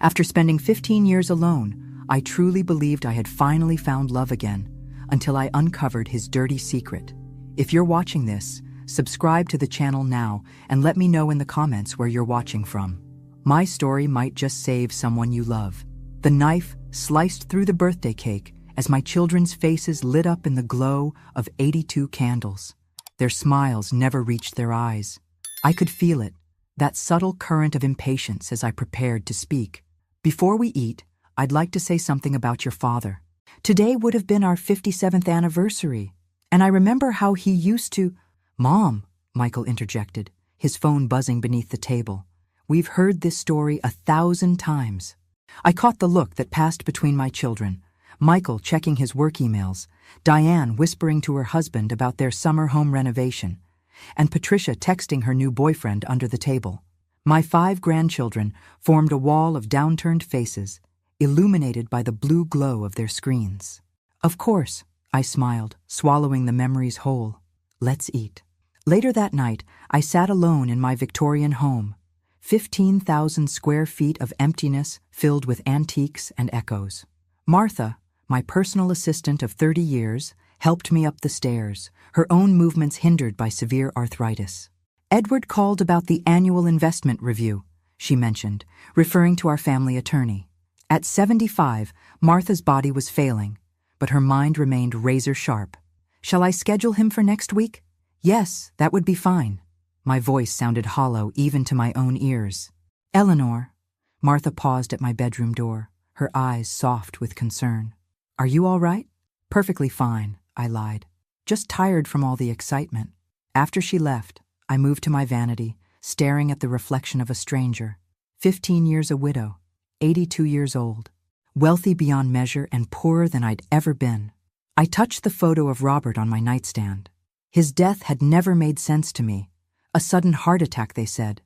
After spending 15 years alone, I truly believed I had finally found love again, until I uncovered his dirty secret. If you're watching this, subscribe to the channel now and let me know in the comments where you're watching from. My story might just save someone you love. The knife sliced through the birthday cake as my children's faces lit up in the glow of 82 candles. Their smiles never reached their eyes. I could feel it, that subtle current of impatience as I prepared to speak. Before we eat, I'd like to say something about your father. Today would have been our 57th anniversary, and I remember how he used to— Mom, Michael interjected, his phone buzzing beneath the table. We've heard this story 1,000 times. I caught the look that passed between my children, Michael checking his work emails, Diane whispering to her husband about their summer home renovation, and Patricia texting her new boyfriend under the table. My 5 grandchildren formed a wall of downturned faces, illuminated by the blue glow of their screens. Of course, I smiled, swallowing the memories whole. Let's eat. Later that night, I sat alone in my Victorian home, 15,000 square feet of emptiness filled with antiques and echoes. Martha, my personal assistant of 30 years, helped me up the stairs, her own movements hindered by severe arthritis. Edward called about the annual investment review, she mentioned, referring to our family attorney. At 75, Martha's body was failing, but her mind remained razor-sharp. Shall I schedule him for next week? Yes, that would be fine. My voice sounded hollow even to my own ears. Eleanor, Martha paused at my bedroom door, her eyes soft with concern. Are you all right? Perfectly fine, I lied. Just tired from all the excitement. After she left, I moved to my vanity, staring at the reflection of a stranger. 15 years a widow, 82 years old, wealthy beyond measure and poorer than I'd ever been. I touched the photo of Robert on my nightstand. His death had never made sense to me. A sudden heart attack, they said.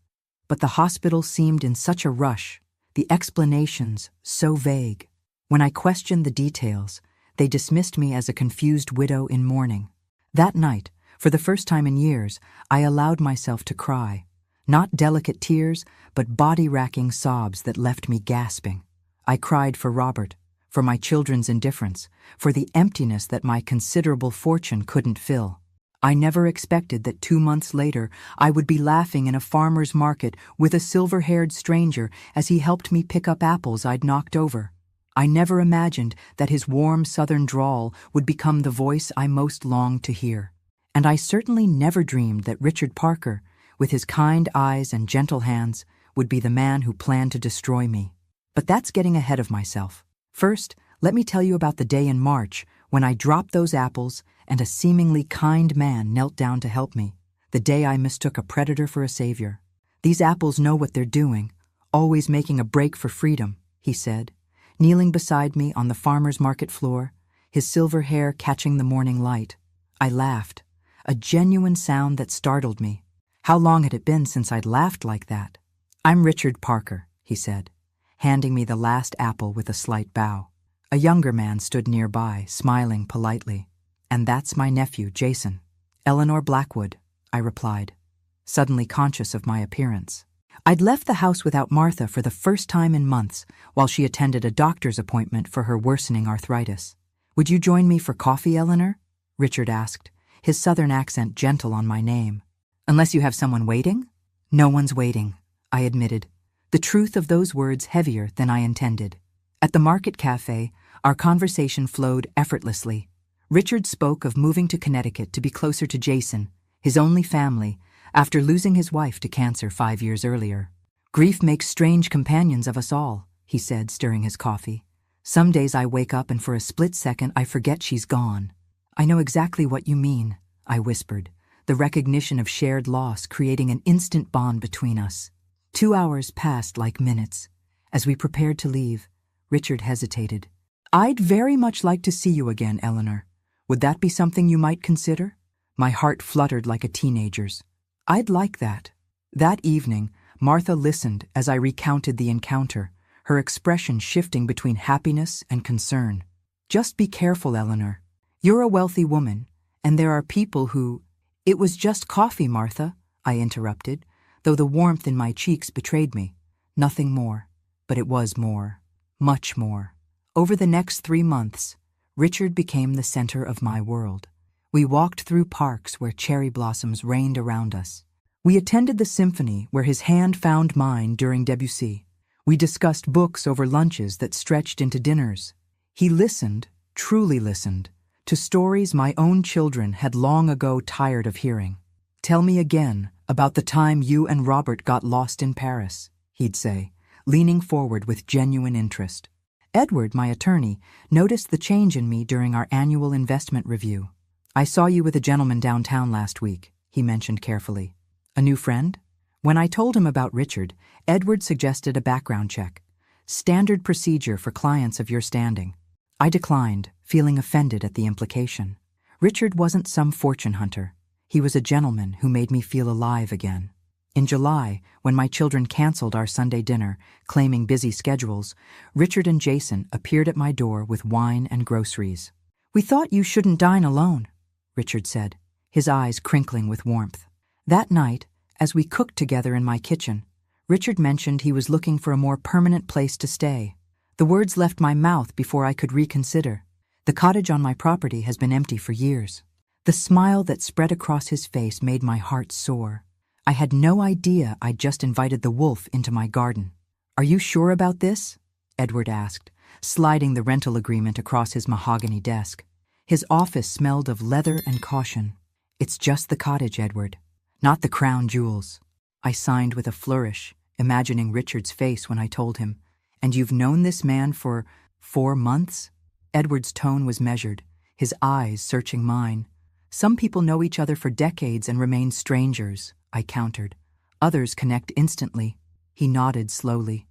But the hospital seemed in such a rush, the explanations so vague. When I questioned the details, they dismissed me as a confused widow in mourning. That night, for the first time in years, I allowed myself to cry. Not delicate tears, but body-racking sobs that left me gasping. I cried for Robert, for my children's indifference, for the emptiness that my considerable fortune couldn't fill. I never expected that 2 months later I would be laughing in a farmer's market with a silver-haired stranger as he helped me pick up apples I'd knocked over. I never imagined that his warm southern drawl would become the voice I most longed to hear. And I certainly never dreamed that Richard Parker, with his kind eyes and gentle hands, would be the man who planned to destroy me. But that's getting ahead of myself. First, let me tell you about the day in March when I dropped those apples and a seemingly kind man knelt down to help me, the day I mistook a predator for a savior. These apples know what they're doing, always making a break for freedom, he said, kneeling beside me on the farmer's market floor, his silver hair catching the morning light. I laughed, a genuine sound that startled me. How long had it been since I'd laughed like that? I'm Richard Parker, he said, handing me the last apple with a slight bow. A younger man stood nearby, smiling politely. And that's my nephew, Jason. Eleanor Blackwood, I replied, suddenly conscious of my appearance. I'd left the house without Martha for the first time in months while she attended a doctor's appointment for her worsening arthritis. Would you join me for coffee, Eleanor? Richard asked, his southern accent gentle on my name. Unless you have someone waiting? No one's waiting, I admitted, the truth of those words heavier than I intended. At the Market Cafe, our conversation flowed effortlessly. Richard spoke of moving to Connecticut to be closer to Jason, his only family, after losing his wife to cancer 5 years earlier. Grief makes strange companions of us all, he said, stirring his coffee. Some days I wake up and for a split second I forget she's gone. I know exactly what you mean, I whispered, the recognition of shared loss creating an instant bond between us. 2 hours passed like minutes. As we prepared to leave, Richard hesitated. I'd very much like to see you again, Eleanor. Would that be something you might consider? My heart fluttered like a teenager's. I'd like that. That evening, Martha listened as I recounted the encounter, her expression shifting between happiness and concern. Just be careful, Eleanor. You're a wealthy woman, and there are people who— It was just coffee, Martha, I interrupted, though the warmth in my cheeks betrayed me. Nothing more. But it was more. Much more. Over the next 3 months, Richard became the center of my world. We walked through parks where cherry blossoms rained around us. We attended the symphony where his hand found mine during Debussy. We discussed books over lunches that stretched into dinners. He listened, truly listened, to stories my own children had long ago tired of hearing. "Tell me again about the time you and Robert got lost in Paris," he'd say, leaning forward with genuine interest. Edward, my attorney, noticed the change in me during our annual investment review. "I saw you with a gentleman downtown last week," he mentioned carefully. "A new friend?" When I told him about Richard, Edward suggested a background check. "Standard procedure for clients of your standing." I declined, feeling offended at the implication. Richard wasn't some fortune hunter. He was a gentleman who made me feel alive again. In July, when my children canceled our Sunday dinner, claiming busy schedules, Richard and Jason appeared at my door with wine and groceries. "We thought you shouldn't dine alone," Richard said, his eyes crinkling with warmth. That night, as we cooked together in my kitchen, Richard mentioned he was looking for a more permanent place to stay. The words left my mouth before I could reconsider. "The cottage on my property has been empty for years." The smile that spread across his face made my heart soar. I had no idea I'd just invited the wolf into my garden. "Are you sure about this?" Edward asked, sliding the rental agreement across his mahogany desk. His office smelled of leather and caution. "It's just the cottage, Edward, not the crown jewels." I signed with a flourish, imagining Richard's face when I told him. "And you've known this man for 4 months?" Edward's tone was measured, his eyes searching mine. "Some people know each other for decades and remain strangers," I countered. "Others connect instantly." He nodded slowly.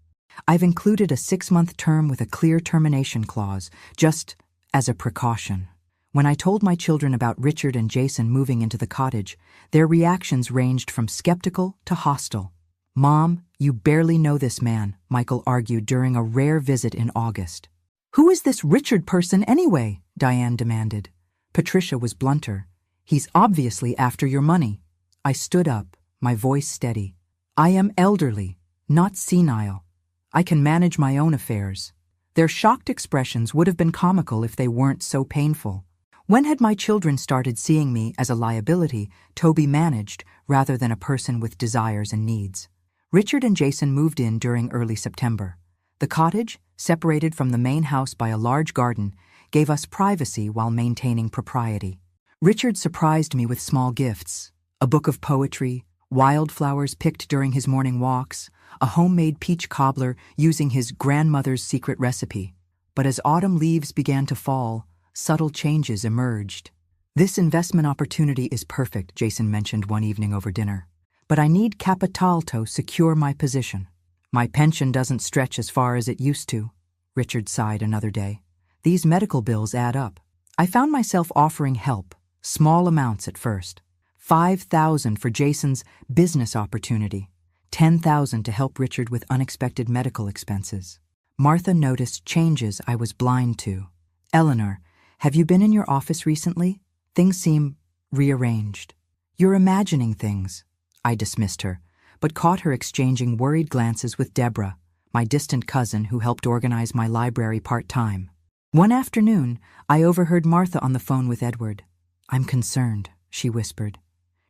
"I've included a 6-month term with a clear termination clause, just as a precaution." When I told my children about Richard and Jason moving into the cottage, their reactions ranged from skeptical to hostile. "Mom, you barely know this man," Michael argued during a rare visit in August. "Who is this Richard person anyway?" Diane demanded. Patricia was blunter. "He's obviously after your money." I stood up, my voice steady. "I am elderly, not senile. I can manage my own affairs." Their shocked expressions would have been comical if they weren't so painful. When had my children started seeing me as a liability Toby managed rather than a person with desires and needs? Richard and Jason moved in during early September. The cottage, separated from the main house by a large garden, gave us privacy while maintaining propriety. Richard surprised me with small gifts: a book of poetry, wildflowers picked during his morning walks, a homemade peach cobbler using his grandmother's secret recipe. But as autumn leaves began to fall, subtle changes emerged. "This investment opportunity is perfect," Jason mentioned one evening over dinner. "But I need capital to secure my position." "My pension doesn't stretch as far as it used to," Richard sighed another day. "These medical bills add up." I found myself offering help, small amounts at first. $5,000 for Jason's business opportunity, $10,000 to help Richard with unexpected medical expenses. Martha noticed changes I was blind to. "Eleanor, have you been in your office recently? Things seem rearranged." "You're imagining things." I dismissed her, but caught her exchanging worried glances with Deborah, my distant cousin who helped organize my library part-time. One afternoon, I overheard Martha on the phone with Edward. "I'm concerned," she whispered.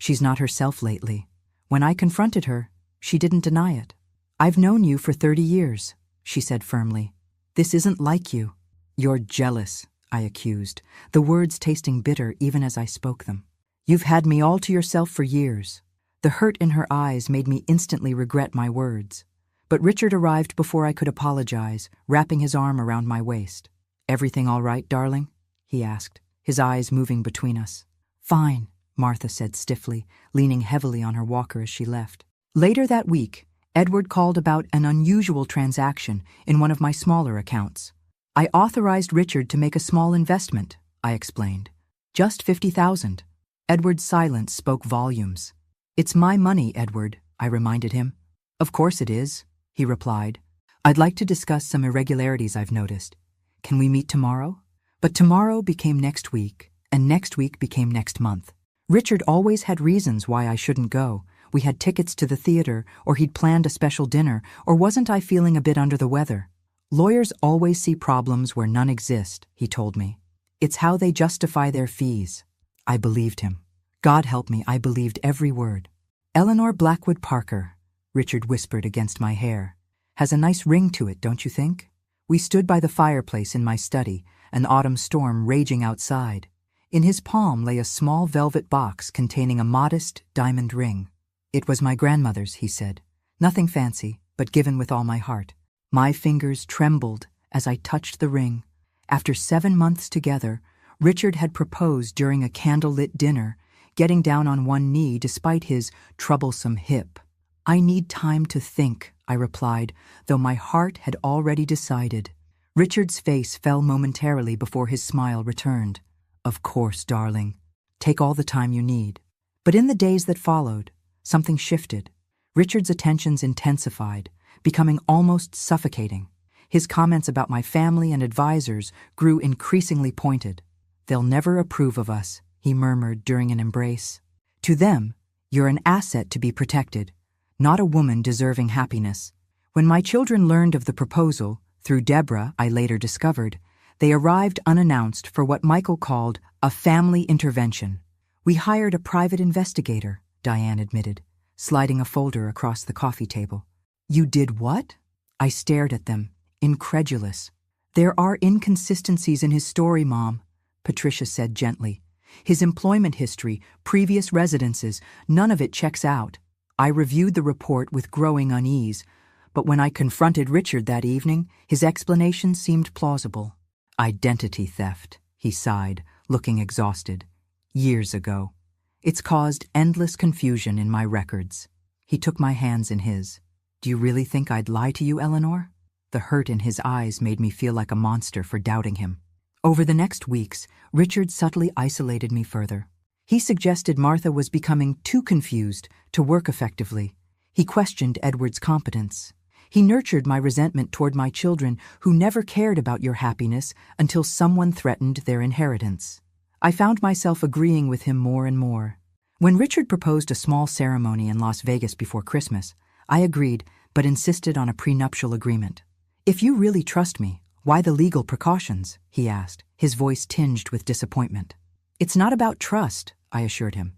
"She's not herself lately." When I confronted her, she didn't deny it. "I've known you for 30 years, she said firmly. "This isn't like you." "You're jealous," I accused, the words tasting bitter even as I spoke them. "You've had me all to yourself for years." The hurt in her eyes made me instantly regret my words. But Richard arrived before I could apologize, wrapping his arm around my waist. "Everything all right, darling?" he asked, his eyes moving between us. "Fine," Martha said stiffly, leaning heavily on her walker as she left. Later that week, Edward called about an unusual transaction in one of my smaller accounts. "I authorized Richard to make a small investment," I explained. "Just $50,000. Edward's silence spoke volumes. "It's my money, Edward," I reminded him. "Of course it is," he replied. "I'd like to discuss some irregularities I've noticed. Can we meet tomorrow?" But tomorrow became next week, and next week became next month. Richard always had reasons why I shouldn't go, We had tickets to the theater, or he'd planned a special dinner, or wasn't I feeling a bit under the weather? Lawyers always see problems where none exist, he told me. It's how they justify their fees. I believed him. God help me, I believed every word. Eleanor Blackwood Parker, Richard whispered against my hair. Has a nice ring to it, don't you think? We stood by the fireplace in my study, an autumn storm raging outside. In his palm lay a small velvet box containing a modest diamond ring. It was my grandmother's, he said. Nothing fancy, but given with all my heart. My fingers trembled as I touched the ring. After 7 months together, Richard had proposed during a candlelit dinner, getting down on one knee despite his troublesome hip. I need time to think, I replied, though my heart had already decided. Richard's face fell momentarily before his smile returned. Of course, darling. Take all the time you need. But in the days that followed, something shifted. Richard's attentions intensified, becoming almost suffocating. His comments about my family and advisors grew increasingly pointed. They'll never approve of us, he murmured during an embrace. To them, you're an asset to be protected, not a woman deserving happiness. When my children learned of the proposal, through Deborah, I later discovered, they arrived unannounced for what Michael called a family intervention. We hired a private investigator, Diane admitted, sliding a folder across the coffee table. You did what? I stared at them, incredulous. There are inconsistencies in his story, Mom, Patricia said gently. His employment history, previous residences, none of it checks out. I reviewed the report with growing unease, but when I confronted Richard that evening, his explanation seemed plausible. Identity theft, he sighed, looking exhausted. Years ago. It's caused endless confusion in my records. He took my hands in his. Do you really think I'd lie to you, Eleanor? The hurt in his eyes made me feel like a monster for doubting him. Over the next weeks, Richard subtly isolated me further. He suggested Martha was becoming too confused to work effectively. He questioned Edward's competence. He nurtured my resentment toward my children who never cared about your happiness until someone threatened their inheritance. I found myself agreeing with him more and more. When Richard proposed a small ceremony in Las Vegas before Christmas, I agreed, but insisted on a prenuptial agreement. If you really trust me, why the legal precautions? He asked, his voice tinged with disappointment. It's not about trust, I assured him.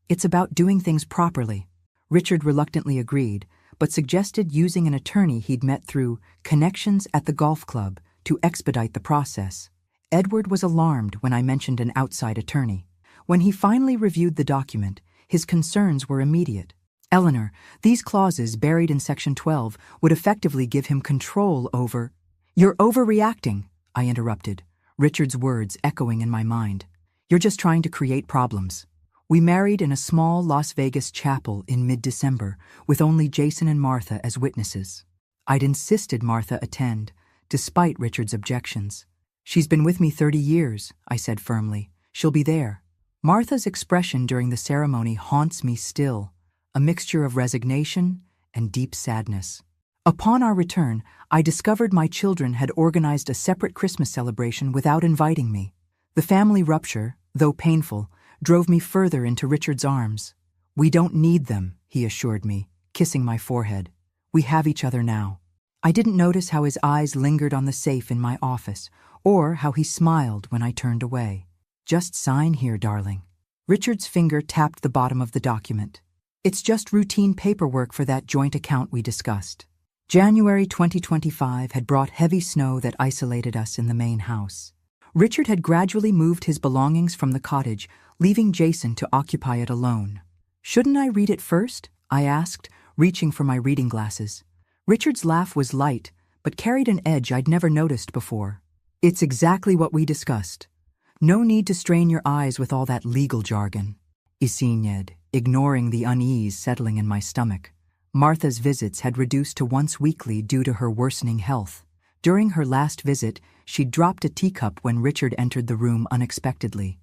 It's about doing things properly. Richard reluctantly agreed, but suggested using an attorney he'd met through connections at the golf club to expedite the process. Edward was alarmed when I mentioned an outside attorney. When he finally reviewed the document, his concerns were immediate. Eleanor, these clauses buried in Section 12 would effectively give him control over— You're overreacting, I interrupted, Richard's words echoing in my mind. You're just trying to create problems. We married in a small Las Vegas chapel in mid-December, with only Jason and Martha as witnesses. I'd insisted Martha attend, despite Richard's objections. She's been with me 30 years, I said firmly. She'll be there. Martha's expression during the ceremony haunts me still, a mixture of resignation and deep sadness. Upon our return, I discovered my children had organized a separate Christmas celebration without inviting me. The family rupture, though painful, drove me further into Richard's arms. We don't need them, he assured me, kissing my forehead. We have each other now. I didn't notice how his eyes lingered on the safe in my office, or how he smiled when I turned away. Just sign here, darling. Richard's finger tapped the bottom of the document. It's just routine paperwork for that joint account we discussed. January 2025 had brought heavy snow that isolated us in the main house. Richard had gradually moved his belongings from the cottage, leaving Jason to occupy it alone. Shouldn't I read it first? I asked, reaching for my reading glasses. Richard's laugh was light, but carried an edge I'd never noticed before. It's exactly what we discussed. No need to strain your eyes with all that legal jargon. Isined, ignoring the unease settling in my stomach. Martha's visits had reduced to once weekly due to her worsening health. During her last visit, she dropped a teacup when Richard entered the room unexpectedly.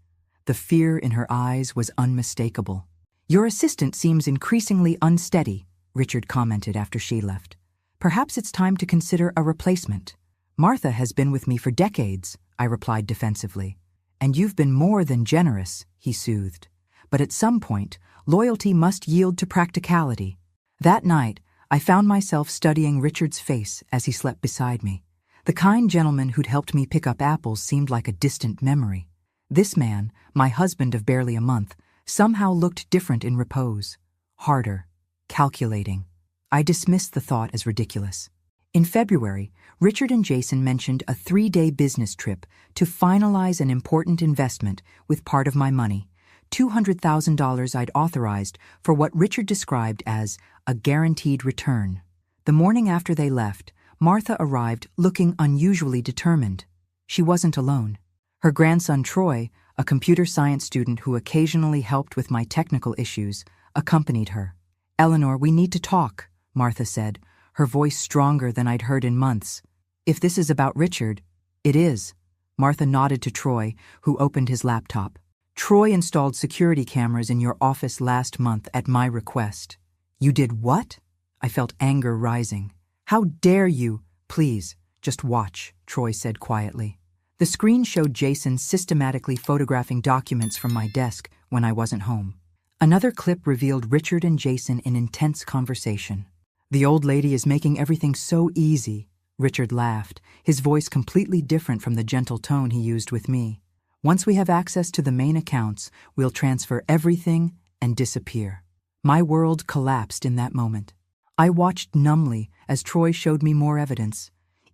The fear in her eyes was unmistakable. Your assistant seems increasingly unsteady, Richard commented after she left. Perhaps it's time to consider a replacement. Martha has been with me for decades, I replied defensively. And you've been more than generous, he soothed. But at some point, Loyalty must yield to practicality. That night, I found myself studying Richard's face as he slept beside me. The kind gentleman who'd helped me pick up apples seemed like a distant memory. This man, my husband of barely a month, somehow looked different in repose. Harder. Calculating. I dismissed the thought as ridiculous. In February, Richard and Jason mentioned a 3-day business trip to finalize an important investment with part of my money, $200,000 I'd authorized for what Richard described as a guaranteed return. The morning after they left, Martha arrived looking unusually determined. She wasn't alone. Her grandson Troy, a computer science student who occasionally helped with my technical issues, accompanied her. "Eleanor, we need to talk," Martha said, her voice stronger than I'd heard in months. "If this is about Richard—" "It is." Martha nodded to Troy, who opened his laptop. "Troy installed security cameras in your office last month at my request." "You did what?" I felt anger rising. "How dare you?" "Please, just watch," Troy said quietly. The screen showed Jason systematically photographing documents from my desk when I wasn't home. Another clip revealed Richard and Jason in intense conversation. "The old lady is making everything so easy," Richard laughed, his voice completely different from the gentle tone he used with me. "Once we have access to the main accounts, we'll transfer everything and disappear." My world collapsed in that moment. I watched numbly as Troy showed me more evidence.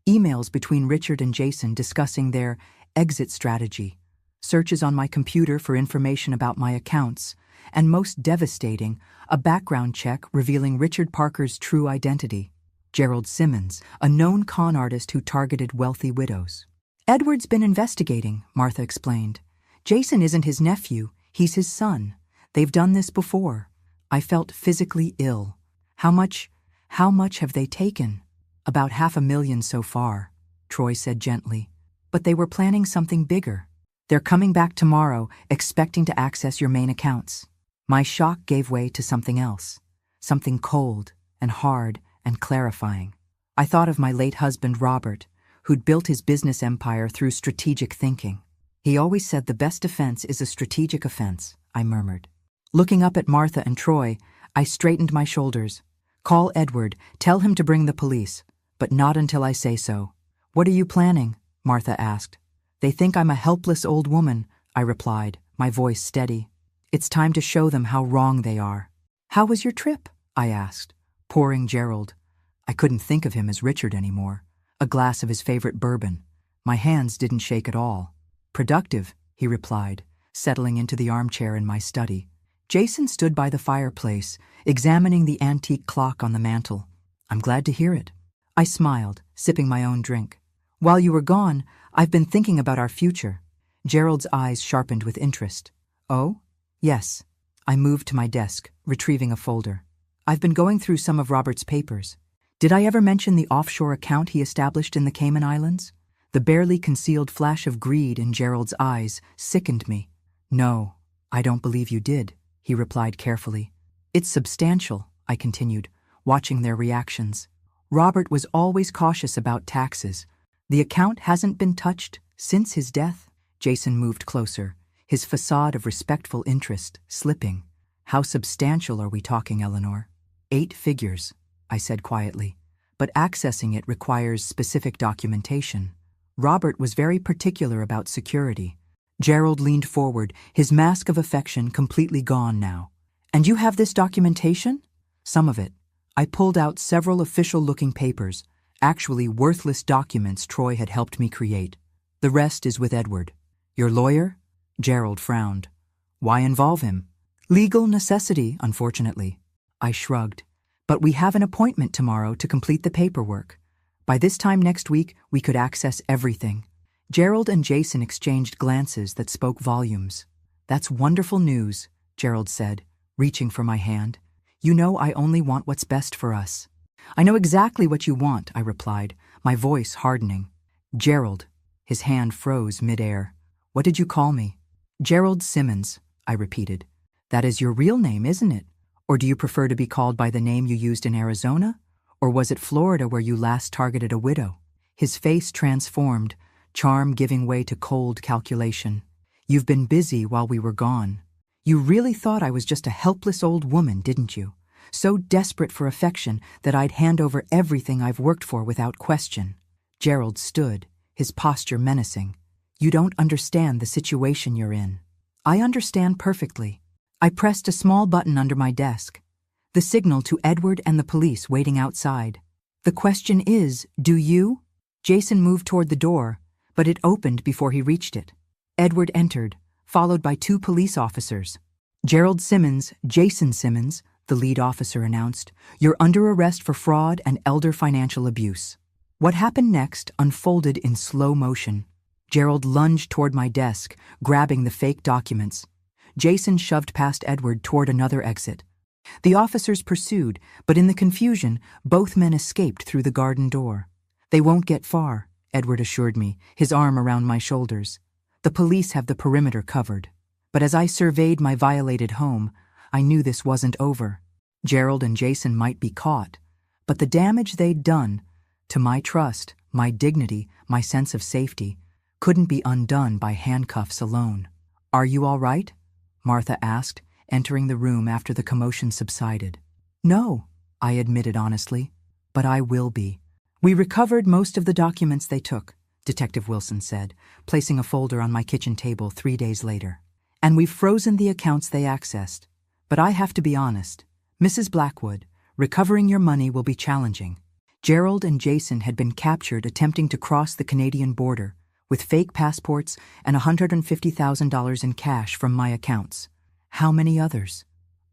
Emails between Richard and Jason discussing their exit strategy, searches on my computer for information about my accounts, and most devastating, a background check revealing Richard Parker's true identity. Gerald Simmons, a known con artist who targeted wealthy widows. "Edward's been investigating," Martha explained. "Jason isn't his nephew, he's his son. They've done this before." I felt physically ill. How much have they taken?" "About $500,000 so far," Troy said gently. "But they were planning something bigger. They're coming back tomorrow, expecting to access your main accounts." My shock gave way to something else, something cold and hard and clarifying. I thought of my late husband, Robert, who'd built his business empire through strategic thinking. "He always said the best defense is a strategic offense," I murmured. Looking up at Martha and Troy, I straightened my shoulders. "Call Edward, tell him to bring the police, but not until I say so." "What are you planning?" Martha asked. "They think I'm a helpless old woman," I replied, my voice steady. "It's time to show them how wrong they are." "How was your trip?" I asked, pouring Gerald. I couldn't think of him as Richard anymore. A glass of his favorite bourbon. My hands didn't shake at all. "Productive," he replied, settling into the armchair in my study. Jason stood by the fireplace, examining the antique clock on the mantel. "I'm glad to hear it." I smiled, sipping my own drink. "While you were gone, I've been thinking about our future." Gerald's eyes sharpened with interest. "Oh?" "Yes." I moved to my desk, retrieving a folder. "I've been going through some of Robert's papers. Did I ever mention the offshore account he established in the Cayman Islands?" The barely concealed flash of greed in Gerald's eyes sickened me. "No, I don't believe you did," he replied carefully. "It's substantial," I continued, watching their reactions. "Robert was always cautious about taxes. The account hasn't been touched since his death." Jason moved closer, his facade of respectful interest slipping. "How substantial are we talking, Eleanor?" 8 figures, I said quietly, "but accessing it requires specific documentation. Robert was very particular about security." Gerald leaned forward, his mask of affection completely gone now. "And you have this documentation?" "Some of it." I pulled out several official-looking papers, actually worthless documents Troy had helped me create. "The rest is with Edward." "Your lawyer?" Gerald frowned. "Why involve him?" "Legal necessity, unfortunately." I shrugged. "But we have an appointment tomorrow to complete the paperwork. By this time next week, we could access everything." Gerald and Jason exchanged glances that spoke volumes. "That's wonderful news," Gerald said, reaching for my hand. "You know I only want what's best for us." "I know exactly what you want," I replied, my voice hardening. "Gerald." His hand froze midair. "What did you call me?" "Gerald Simmons," I repeated. "That is your real name, isn't it? Or do you prefer to be called by the name you used in Arizona? Or was it Florida where you last targeted a widow?" His face transformed, charm giving way to cold calculation. "You've been busy while we were gone. You really thought I was just a helpless old woman, didn't you? So desperate for affection that I'd hand over everything I've worked for without question. Gerald stood, his posture menacing. You don't understand the situation you're in. I understand perfectly. I pressed a small button under my desk, the signal to Edward and the police waiting outside. The question is, do you? Jason moved toward the door, but it opened before he reached it. Edward entered, followed by 2 police officers. Gerald Simmons, Jason Simmons, the lead officer announced, you're under arrest for fraud and elder financial abuse. What happened next unfolded in slow motion. Gerald lunged toward my desk, grabbing the fake documents. Jason shoved past Edward toward another exit. The officers pursued, but in the confusion, both men escaped through the garden door. They won't get far, Edward assured me, his arm around my shoulders. The police have the perimeter covered. But as I surveyed my violated home, I knew this wasn't over. Gerald and Jason might be caught, but the damage they'd done to my trust, my dignity, my sense of safety, couldn't be undone by handcuffs alone. Are you all right? Martha asked, entering the room after the commotion subsided. No, I admitted honestly, but I will be. We recovered most of the documents they took, Detective Wilson said, placing a folder on my kitchen table 3 days later. And we've frozen the accounts they accessed. But I have to be honest, Mrs. Blackwood, recovering your money will be challenging. Gerald and Jason had been captured attempting to cross the Canadian border with fake passports and $150,000 in cash from my accounts. How many others?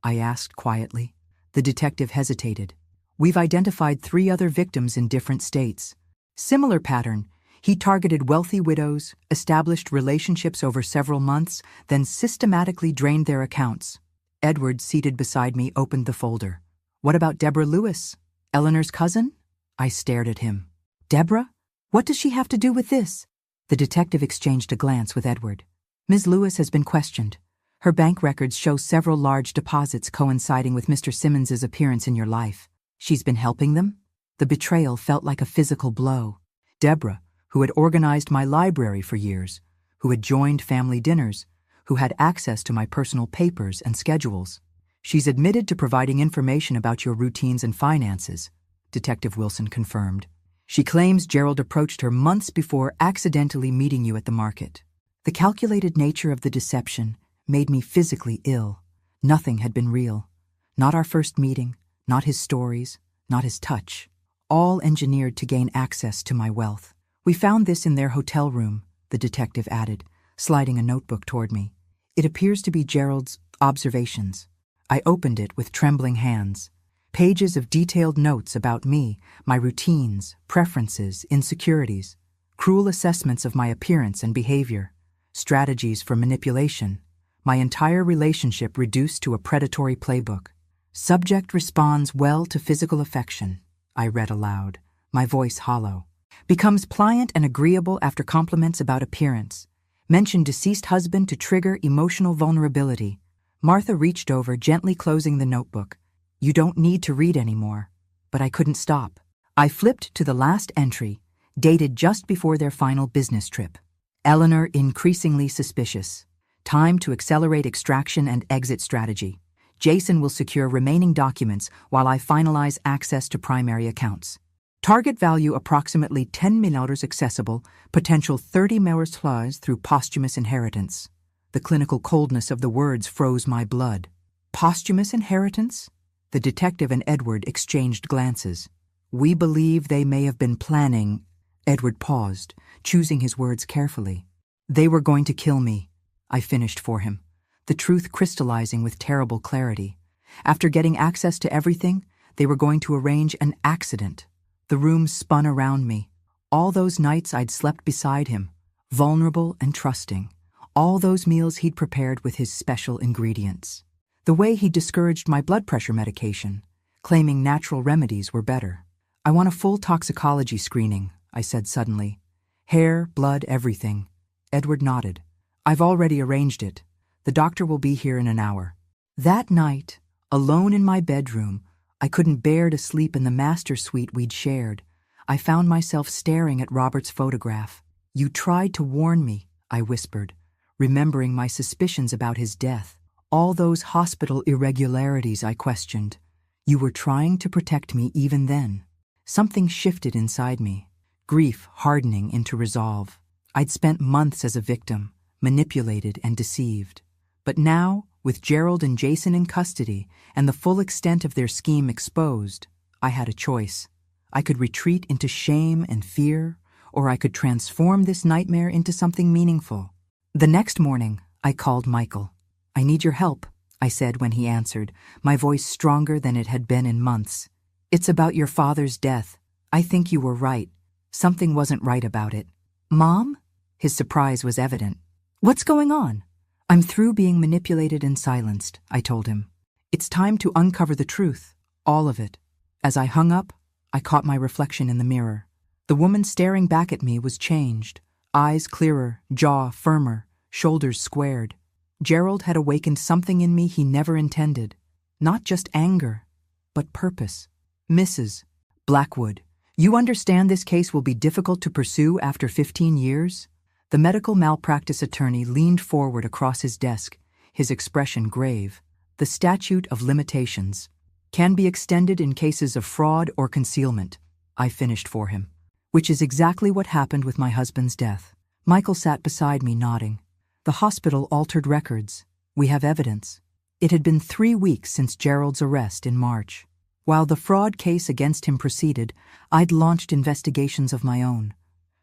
I asked quietly. The detective hesitated. We've identified 3 other victims in different states. Similar pattern. He targeted wealthy widows, established relationships over several months, then systematically drained their accounts. Edward, seated beside me, opened the folder. What about Deborah Lewis? Eleanor's cousin? I stared at him. Deborah? What does she have to do with this? The detective exchanged a glance with Edward. Ms. Lewis has been questioned. Her bank records show several large deposits coinciding with Mr. Simmons's appearance in your life. She's been helping them? The betrayal felt like a physical blow. Deborah, who had organized my library for years, who had joined family dinners, who had access to my personal papers and schedules. She's admitted to providing information about your routines and finances, Detective Wilson confirmed. She claims Gerald approached her months before accidentally meeting you at the market. The calculated nature of the deception made me physically ill. Nothing had been real. Not our first meeting, not his stories, not his touch. All engineered to gain access to my wealth. We found this in their hotel room, the detective added, sliding a notebook toward me. It appears to be Gerald's observations. I opened it with trembling hands. Pages of detailed notes about me, my routines, preferences, insecurities, cruel assessments of my appearance and behavior, strategies for manipulation, my entire relationship reduced to a predatory playbook. Subject responds well to physical affection, I read aloud, my voice hollow. Becomes pliant and agreeable after compliments about appearance. Mention deceased husband to trigger emotional vulnerability. Martha reached over, gently closing the notebook. You don't need to read anymore. But I couldn't stop. I flipped to the last entry, dated just before their final business trip. Eleanor increasingly suspicious. Time to accelerate extraction and exit strategy. Jason will secure remaining documents while I finalize access to primary accounts. Target value approximately $10 million accessible, potential $30 million through posthumous inheritance. The clinical coldness of the words froze my blood. Posthumous inheritance? The detective and Edward exchanged glances. We believe they may have been planning. Edward paused, choosing his words carefully. They were going to kill me. I finished for him, the truth crystallizing with terrible clarity. After getting access to everything, they were going to arrange an accident. The room spun around me. All those nights I'd slept beside him, vulnerable and trusting. All those meals he'd prepared with his special ingredients. The way he discouraged my blood pressure medication, claiming natural remedies were better. I want a full toxicology screening, I said suddenly. Hair, blood, everything. Edward nodded. I've already arranged it. The doctor will be here in an hour. That night, alone in my bedroom, I couldn't bear to sleep in the master suite we'd shared. I found myself staring at Robert's photograph. You tried to warn me, I whispered, remembering my suspicions about his death. All those hospital irregularities, I questioned. You were trying to protect me even then. Something shifted inside me, grief hardening into resolve. I'd spent months as a victim, manipulated and deceived. But now, with Gerald and Jason in custody and the full extent of their scheme exposed, I had a choice. I could retreat into shame and fear, or I could transform this nightmare into something meaningful. The next morning, I called Michael. "I need your help," I said when he answered, my voice stronger than it had been in months. "It's about your father's death. I think you were right. Something wasn't right about it." "Mom?" His surprise was evident. "What's going on?" "I'm through being manipulated and silenced," I told him. "It's time to uncover the truth, all of it." As I hung up, I caught my reflection in the mirror. The woman staring back at me was changed, eyes clearer, jaw firmer, shoulders squared. Gerald had awakened something in me he never intended. Not just anger, but purpose. "Mrs. Blackwood, you understand this case will be difficult to pursue after 15 years? The medical malpractice attorney leaned forward across his desk, his expression grave. "The statute of limitations can be extended in cases of fraud or concealment," I finished for him. "Which is exactly what happened with my husband's death." Michael sat beside me nodding. "The hospital altered records. We have evidence." It had been 3 weeks since Gerald's arrest in March. While the fraud case against him proceeded, I'd launched investigations of my own.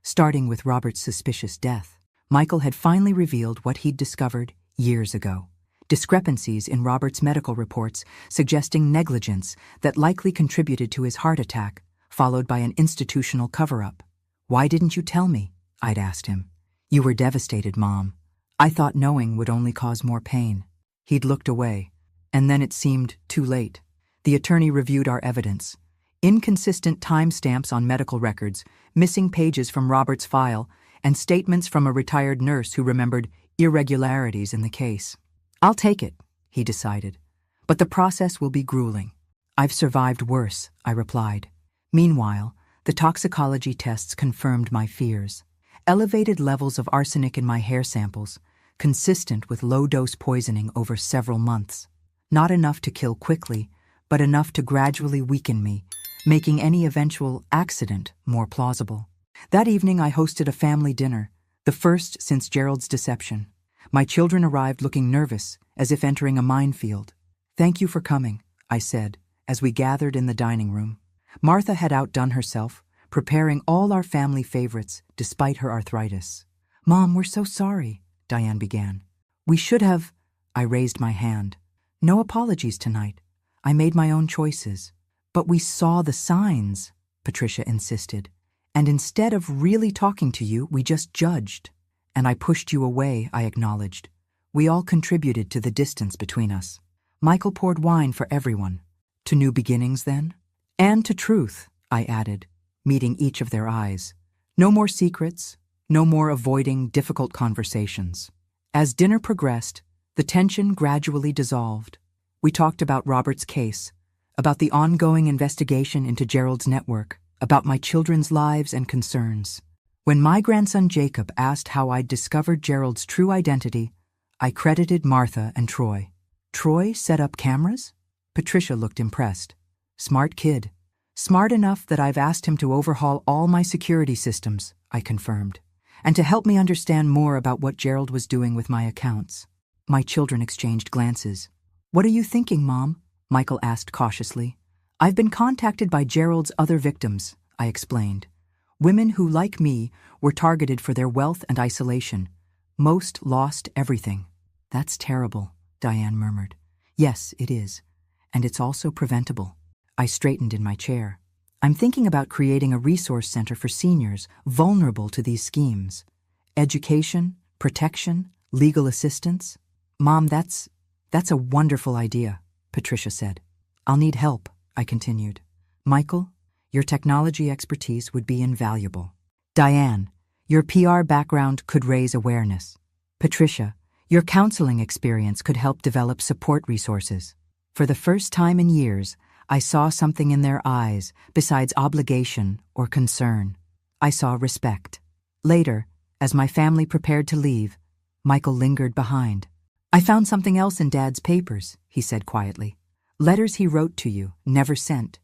Starting with Robert's suspicious death, Michael had finally revealed what he'd discovered years ago. Discrepancies in Robert's medical reports suggesting negligence that likely contributed to his heart attack, followed by an institutional cover-up. "Why didn't you tell me?" I'd asked him. "You were devastated, Mom. I thought knowing would only cause more pain." He'd looked away, and then it seemed too late. The attorney reviewed our evidence. Inconsistent timestamps on medical records, missing pages from Robert's file, and statements from a retired nurse who remembered irregularities in the case. "I'll take it," he decided. "But the process will be grueling." "I've survived worse," I replied. Meanwhile, the toxicology tests confirmed my fears. Elevated levels of arsenic in my hair samples, consistent with low-dose poisoning over several months. Not enough to kill quickly, but enough to gradually weaken me, making any eventual accident more plausible. That evening I hosted a family dinner, the first since Gerald's deception. My children arrived looking nervous, as if entering a minefield. "Thank you for coming," I said, as we gathered in the dining room. Martha had outdone herself, preparing all our family favorites, despite her arthritis. "Mom, we're so sorry," Diane began. "We should have—" I raised my hand. "No apologies tonight. I made my own choices." "But we saw the signs," Patricia insisted. "And instead of really talking to you, we just judged." "And I pushed you away," I acknowledged. "We all contributed to the distance between us." Michael poured wine for everyone. "To new beginnings, then?" "And to truth," I added, meeting each of their eyes. "No more secrets, no more avoiding difficult conversations." As dinner progressed, the tension gradually dissolved. We talked about Robert's case, about the ongoing investigation into Gerald's network, about my children's lives and concerns. When my grandson Jacob asked how I'd discovered Gerald's true identity, I credited Martha and Troy. "Troy set up cameras?" Patricia looked impressed. "Smart kid. Smart enough that I've asked him to overhaul all my security systems," I confirmed, "and to help me understand more about what Gerald was doing with my accounts." My children exchanged glances. "What are you thinking, Mom?" Michael asked cautiously. "I've been contacted by Gerald's other victims," I explained. "Women who, like me, were targeted for their wealth and isolation. Most lost everything." "That's terrible," Diane murmured. "Yes, it is. And it's also preventable." I straightened in my chair. "I'm thinking about creating a resource center for seniors vulnerable to these schemes. Education, protection, legal assistance." "Mom, that's a wonderful idea," Patricia said. "I'll need help," I continued. "Michael, your technology expertise would be invaluable. Diane, your PR background could raise awareness. Patricia, your counseling experience could help develop support resources." For the first time in years, I saw something in their eyes besides obligation or concern. I saw respect. Later, as my family prepared to leave, Michael lingered behind. I found something else in Dad's papers, he said quietly. Letters he wrote to you, never sent.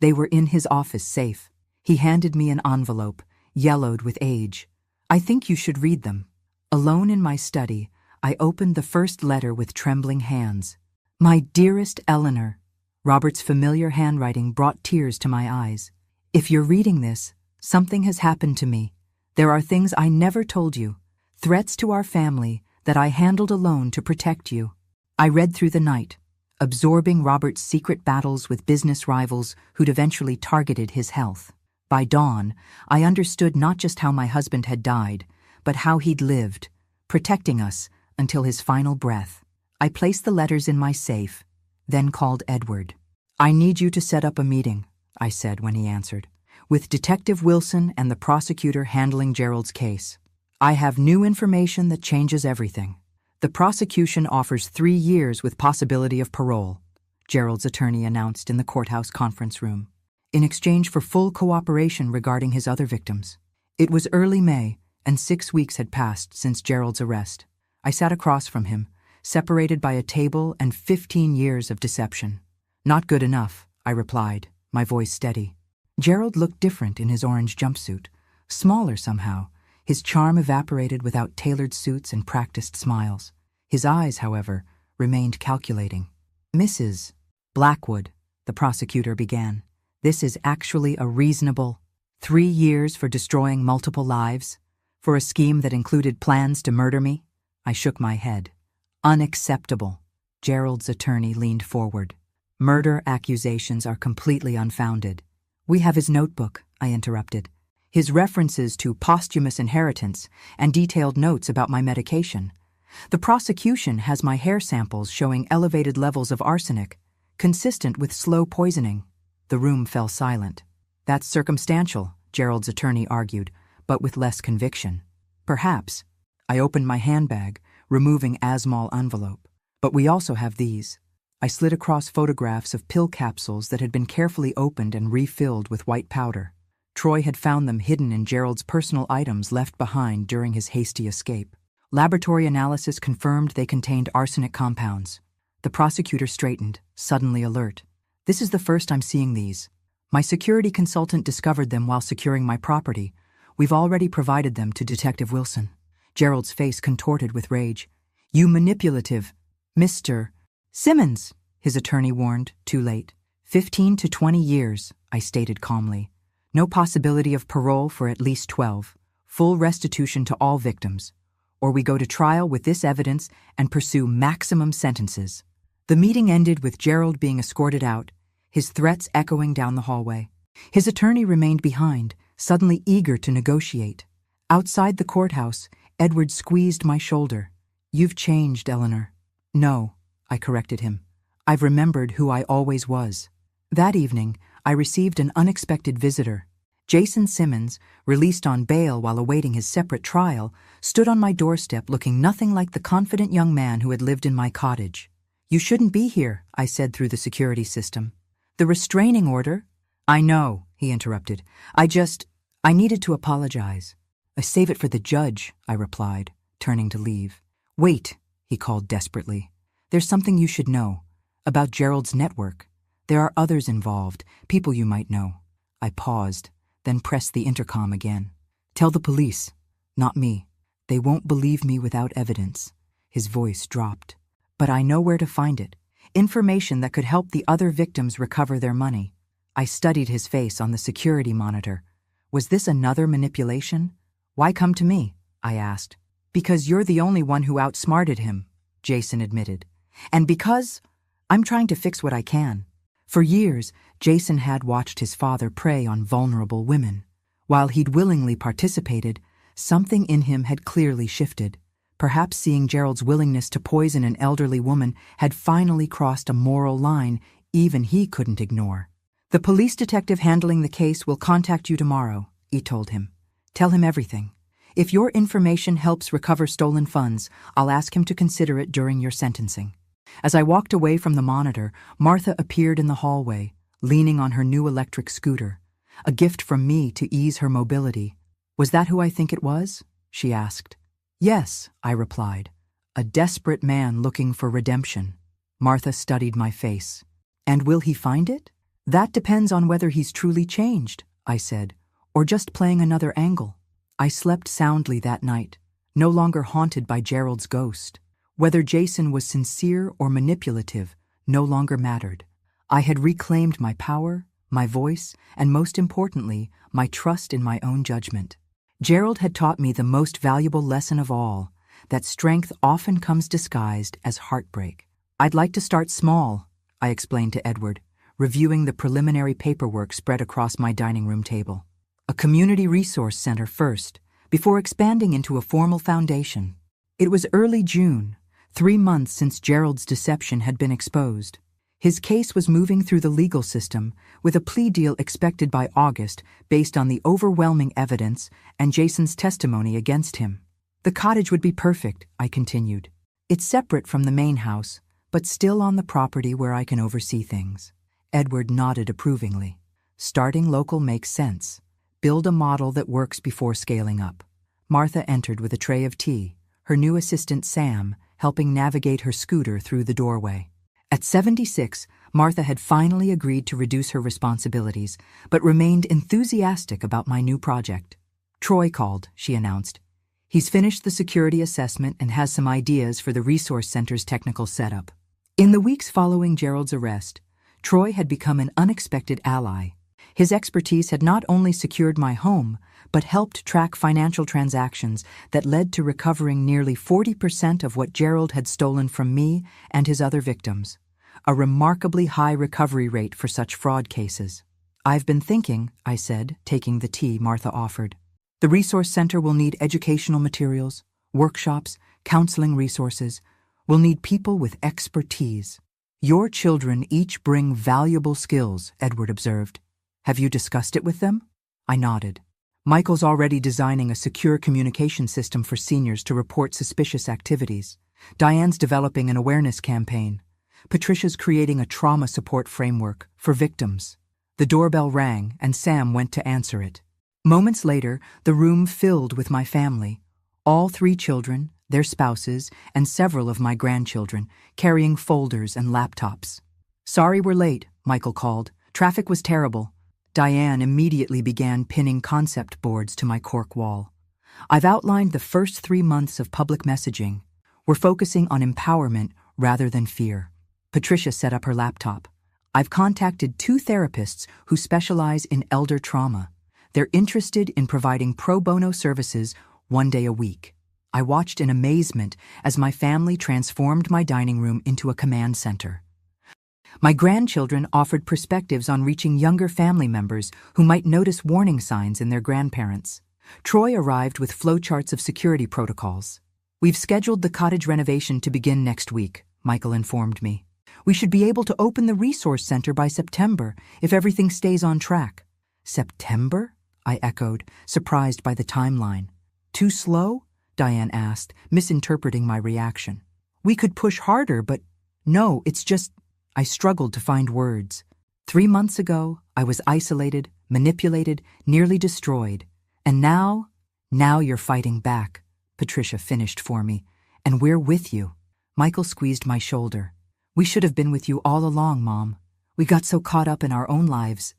They were in his office safe. He handed me an envelope, yellowed with age. I think you should read them. Alone in my study, I opened the first letter with trembling hands. My dearest Eleanor. Robert's familiar handwriting brought tears to my eyes. If you're reading this, something has happened to me. There are things I never told you, threats to our family that I handled alone to protect you. I read through the night, absorbing Robert's secret battles with business rivals who'd eventually targeted his health. By dawn, I understood not just how my husband had died, but how he'd lived, protecting us until his final breath. I placed the letters in my safe, then called Edward. I need you to set up a meeting, I said when he answered, with Detective Wilson and the prosecutor handling Gerald's case. I have new information that changes everything. The prosecution offers 3 years with possibility of parole, Gerald's attorney announced in the courthouse conference room, in exchange for full cooperation regarding his other victims. It was early May, and 6 weeks had passed since Gerald's arrest. I sat across from him, separated by a table and 15 years of deception. Not good enough, I replied, my voice steady. Gerald looked different in his orange jumpsuit, smaller somehow. His charm evaporated without tailored suits and practiced smiles. His eyes, however, remained calculating. Mrs. Blackwood, the prosecutor began, this is actually a reasonable 3 years for destroying multiple lives? For a scheme that included plans to murder me? I shook my head. Unacceptable. Gerald's attorney leaned forward. Murder accusations are completely unfounded. We have his notebook, I interrupted. His references to posthumous inheritance and detailed notes about my medication. The prosecution has my hair samples showing elevated levels of arsenic, consistent with slow poisoning. The room fell silent. That's circumstantial, Gerald's attorney argued, but with less conviction. Perhaps. I opened my handbag, removing Asmol envelope. But we also have these. I slid across photographs of pill capsules that had been carefully opened and refilled with white powder. Troy had found them hidden in Gerald's personal items left behind during his hasty escape. Laboratory analysis confirmed they contained arsenic compounds. The prosecutor straightened, suddenly alert. This is the first I'm seeing these. My security consultant discovered them while securing my property. We've already provided them to Detective Wilson. Gerald's face contorted with rage. You manipulative, Mr. Simmons, his attorney warned, too late. 15 to 20 years, I stated calmly. No possibility of parole for at least 12. Full restitution to all victims. Or we go to trial with this evidence and pursue maximum sentences. The meeting ended with Gerald being escorted out, his threats echoing down the hallway. His attorney remained behind, suddenly eager to negotiate. Outside the courthouse, Edward squeezed my shoulder. You've changed, Eleanor. No, I corrected him. I've remembered who I always was. That evening, I received an unexpected visitor. Jason Simmons, released on bail while awaiting his separate trial, stood on my doorstep looking nothing like the confident young man who had lived in my cottage. You shouldn't be here, I said through the security system. The restraining order? I know, he interrupted. I needed to apologize. I save it for the judge, I replied, turning to leave. Wait, he called desperately. There's something you should know. About Gerald's network. There are others involved, people you might know. I paused, then pressed the intercom again. Tell the police, not me. They won't believe me without evidence. His voice dropped. But I know where to find it. Information that could help the other victims recover their money. I studied his face on the security monitor. Was this another manipulation? Why come to me? I asked. Because you're the only one who outsmarted him, Jason admitted. And because I'm trying to fix what I can. For years, Jason had watched his father prey on vulnerable women. While he'd willingly participated, something in him had clearly shifted. Perhaps seeing Gerald's willingness to poison an elderly woman had finally crossed a moral line even he couldn't ignore. The police detective handling the case will contact you tomorrow, he told him. Tell him everything. If your information helps recover stolen funds, I'll ask him to consider it during your sentencing. As I walked away from the monitor, Martha appeared in the hallway, leaning on her new electric scooter, a gift from me to ease her mobility. Was that who I think it was? She asked. Yes, I replied. a desperate man looking for redemption. Martha studied my face. And will he find it? That depends on whether he's truly changed, I said, or just playing another angle. I slept soundly that night, no longer haunted by Gerald's ghost. Whether Jason was sincere or manipulative no longer mattered. I had reclaimed my power, my voice, and most importantly, my trust in my own judgment. Gerald had taught me the most valuable lesson of all, that strength often comes disguised as heartbreak. I'd like to start small, I explained to Edward, reviewing the preliminary paperwork spread across my dining room table. A community resource center first, before expanding into a formal foundation. It was early June, 3 months since Gerald's deception had been exposed. His case was moving through the legal system, with a plea deal expected by August based on the overwhelming evidence and Jason's testimony against him. The cottage would be perfect, I continued. It's separate from the main house, but still on the property where I can oversee things. Edward nodded approvingly. Starting local makes sense. Build a model that works before scaling up. Martha entered with a tray of tea, her new assistant Sam helping navigate her scooter through the doorway. At 76, Martha had finally agreed to reduce her responsibilities, but remained enthusiastic about my new project. Troy called, she announced. He's finished the security assessment and has some ideas for the resource center's technical setup. In the weeks following Gerald's arrest, Troy had become an unexpected ally. His expertise had not only secured my home, but helped track financial transactions that led to recovering nearly 40% of what Gerald had stolen from me and his other victims. A remarkably high recovery rate for such fraud cases. I've been thinking, I said, taking the tea Martha offered. The resource center will need educational materials, workshops, counseling resources. We'll need people with expertise. Your children each bring valuable skills, Edward observed. Have you discussed it with them? I nodded. Michael's already designing a secure communication system for seniors to report suspicious activities. Diane's developing an awareness campaign. Patricia's creating a trauma support framework for victims. The doorbell rang and Sam went to answer it. Moments later, the room filled with my family. All 3 children, their spouses, and several of my grandchildren, carrying folders and laptops. Sorry we're late, Michael called. Traffic was terrible. Diane immediately began pinning concept boards to my cork wall. I've outlined the first 3 months of public messaging. We're focusing on empowerment rather than fear. Patricia set up her laptop. I've contacted 2 therapists who specialize in elder trauma. They're interested in providing pro bono services 1 day a week. I watched in amazement as my family transformed my dining room into a command center. My grandchildren offered perspectives on reaching younger family members who might notice warning signs in their grandparents. Troy arrived with flowcharts of security protocols. We've scheduled the cottage renovation to begin next week, Michael informed me. We should be able to open the resource center by September if everything stays on track. September? I echoed, surprised by the timeline. Too slow? Diane asked, misinterpreting my reaction. We could push harder, but no, it's just... I struggled to find words. 3 months ago, I was isolated, manipulated, nearly destroyed. And now you're fighting back, Patricia finished for me. And we're with you. Michael squeezed my shoulder. We should have been with you all along, Mom. We got so caught up in our own lives.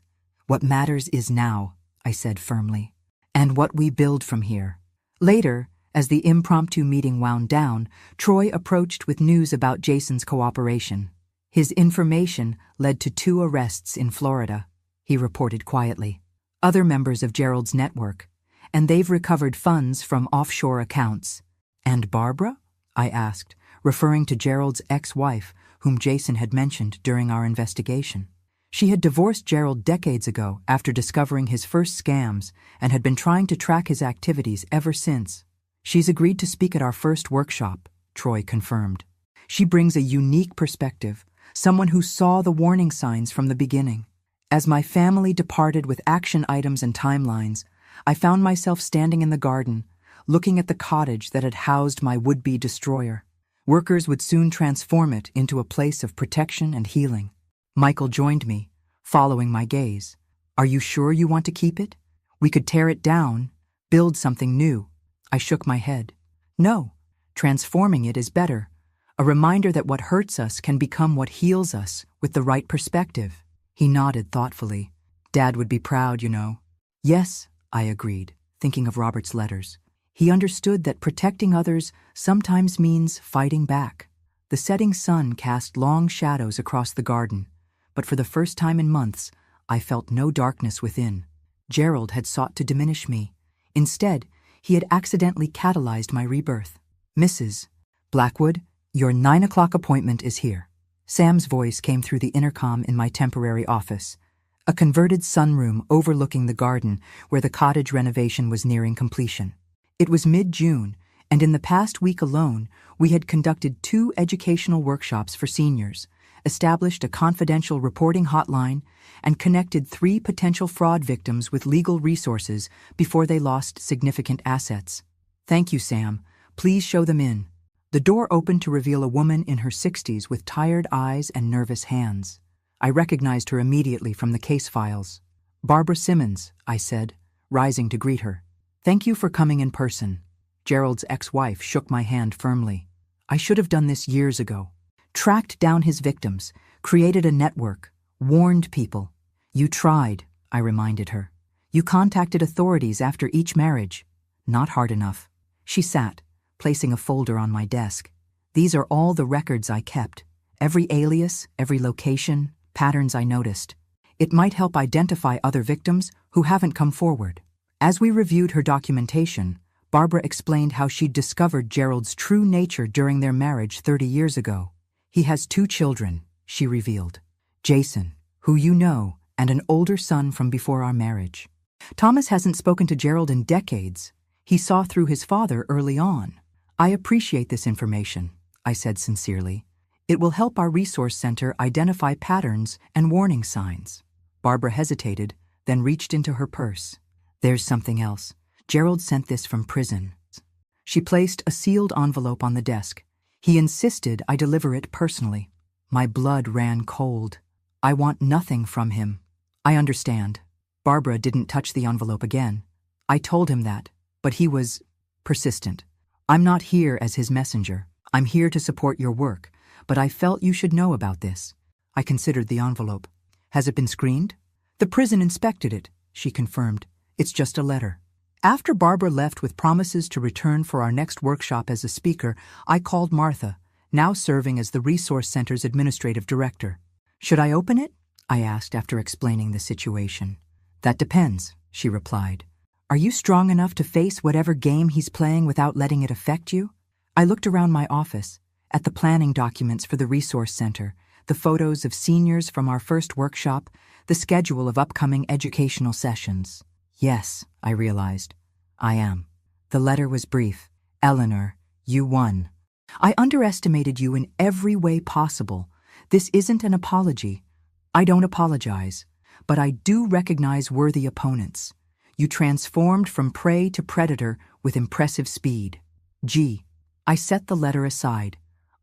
What matters is now, I said firmly. And what we build from here. Later, as the impromptu meeting wound down, Troy approached with news about Jason's cooperation. His information led to 2 arrests in Florida, he reported quietly. Other members of Gerald's network, and they've recovered funds from offshore accounts. And Barbara? I asked, referring to Gerald's ex-wife, whom Jason had mentioned during our investigation. She had divorced Gerald decades ago after discovering his first scams and had been trying to track his activities ever since. She's agreed to speak at our first workshop, Troy confirmed. She brings a unique perspective, someone who saw the warning signs from the beginning. As my family departed with action items and timelines, I found myself standing in the garden, looking at the cottage that had housed my would-be destroyer. Workers would soon transform it into a place of protection and healing. Michael joined me, following my gaze. Are you sure you want to keep it? We could tear it down, build something new. I shook my head. No. Transforming it is better. A reminder that what hurts us can become what heals us with the right perspective. He nodded thoughtfully. Dad would be proud, you know. Yes, I agreed, thinking of Robert's letters. He understood that protecting others sometimes means fighting back. The setting sun cast long shadows across the garden, but for the first time in months, I felt no darkness within. Gerald had sought to diminish me. Instead, he had accidentally catalyzed my rebirth. Mrs. Blackwood, your 9 o'clock appointment is here. Sam's voice came through the intercom in my temporary office, a converted sunroom overlooking the garden where the cottage renovation was nearing completion. It was mid-June, and in the past week alone, we had conducted 2 educational workshops for seniors, established a confidential reporting hotline, and connected 3 potential fraud victims with legal resources before they lost significant assets. Thank you, Sam. Please show them in. The door opened to reveal a woman in her 60s with tired eyes and nervous hands. I recognized her immediately from the case files. Barbara Simmons, I said, rising to greet her. Thank you for coming in person. Gerald's ex-wife shook my hand firmly. I should have done this years ago. Tracked down his victims, created a network, warned people. You tried, I reminded her. You contacted authorities after each marriage. Not hard enough. She sat, placing a folder on my desk. These are all the records I kept. Every alias, every location, patterns I noticed. It might help identify other victims who haven't come forward. As we reviewed her documentation, Barbara explained how she'd discovered Gerald's true nature during their marriage 30 years ago. He has 2 children, she revealed. Jason, who you know, and an older son from before our marriage. Thomas hasn't spoken to Gerald in decades. He saw through his father early on. I appreciate this information, I said sincerely. It will help our resource center identify patterns and warning signs. Barbara hesitated, then reached into her purse. There's something else. Gerald sent this from prison. She placed a sealed envelope on the desk. He insisted I deliver it personally. My blood ran cold. I want nothing from him. I understand. Barbara didn't touch the envelope again. I told him that, but he was persistent. I'm not here as his messenger. I'm here to support your work, but I felt you should know about this. I considered the envelope. Has it been screened? The prison inspected it, she confirmed. It's just a letter. After Barbara left with promises to return for our next workshop as a speaker, I called Martha, now serving as the Resource Center's administrative director. Should I open it? I asked after explaining the situation. That depends, she replied. Are you strong enough to face whatever game he's playing without letting it affect you? I looked around my office, at the planning documents for the Resource Center, the photos of seniors from our first workshop, the schedule of upcoming educational sessions. Yes, I realized. I am. The letter was brief. Eleanor, you won. I underestimated you in every way possible. This isn't an apology. I don't apologize, but I do recognize worthy opponents. You transformed from prey to predator with impressive speed. G. I set the letter aside,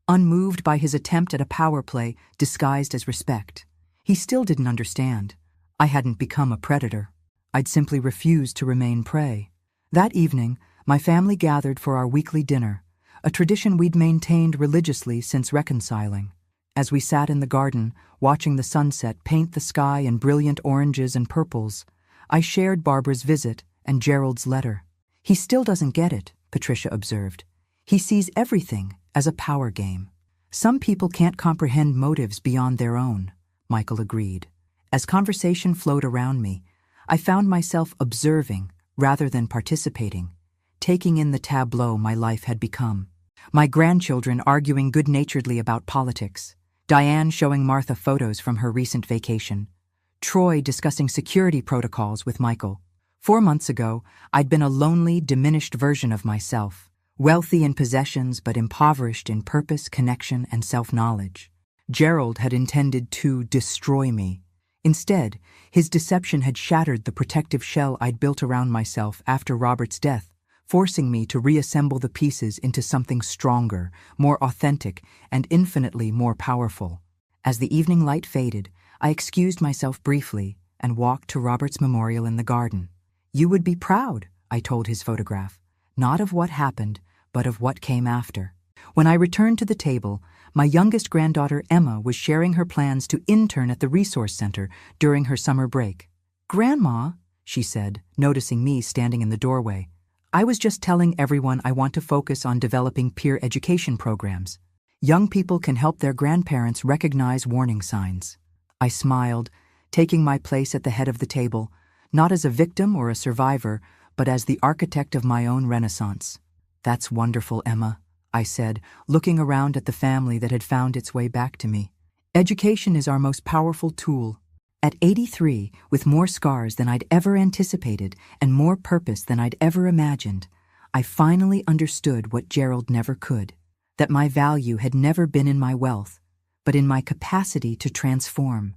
unmoved by his attempt at a power play disguised as respect. He still didn't understand. I hadn't become a predator. I'd simply refused to remain prey. That evening, my family gathered for our weekly dinner, a tradition we'd maintained religiously since reconciling. As we sat in the garden, watching the sunset paint the sky in brilliant oranges and purples, I shared Barbara's visit and Gerald's letter. He still doesn't get it, Patricia observed. He sees everything as a power game. Some people can't comprehend motives beyond their own, Michael agreed. As conversation flowed around me, I found myself observing rather than participating, taking in the tableau my life had become. My grandchildren arguing good-naturedly about politics, Diane showing Martha photos from her recent vacation, Troy discussing security protocols with Michael. 4 months ago, I'd been a lonely, diminished version of myself, wealthy in possessions but impoverished in purpose, connection, and self-knowledge. Gerald had intended to destroy me. Instead, his deception had shattered the protective shell I'd built around myself after Robert's death, forcing me to reassemble the pieces into something stronger, more authentic, and infinitely more powerful. As the evening light faded, I excused myself briefly and walked to Robert's memorial in the garden. You would be proud, I told his photograph, not of what happened, but of what came after. When I returned to the table, my youngest granddaughter Emma was sharing her plans to intern at the resource center during her summer break. "Grandma," she said, noticing me standing in the doorway, "I was just telling everyone I want to focus on developing peer education programs. Young people can help their grandparents recognize warning signs." I smiled, taking my place at the head of the table, not as a victim or a survivor, but as the architect of my own renaissance. "That's wonderful, Emma," I said, looking around at the family that had found its way back to me. "Education is our most powerful tool." At 83, with more scars than I'd ever anticipated and more purpose than I'd ever imagined, I finally understood what Gerald never could, that my value had never been in my wealth, but in my capacity to transform,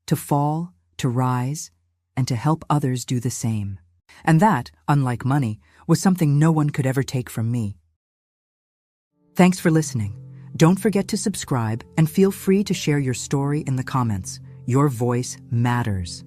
to fall, to rise, and to help others do the same. And that, unlike money, was something no one could ever take from me. Thanks for listening. Don't forget to subscribe and feel free to share your story in the comments. Your voice matters.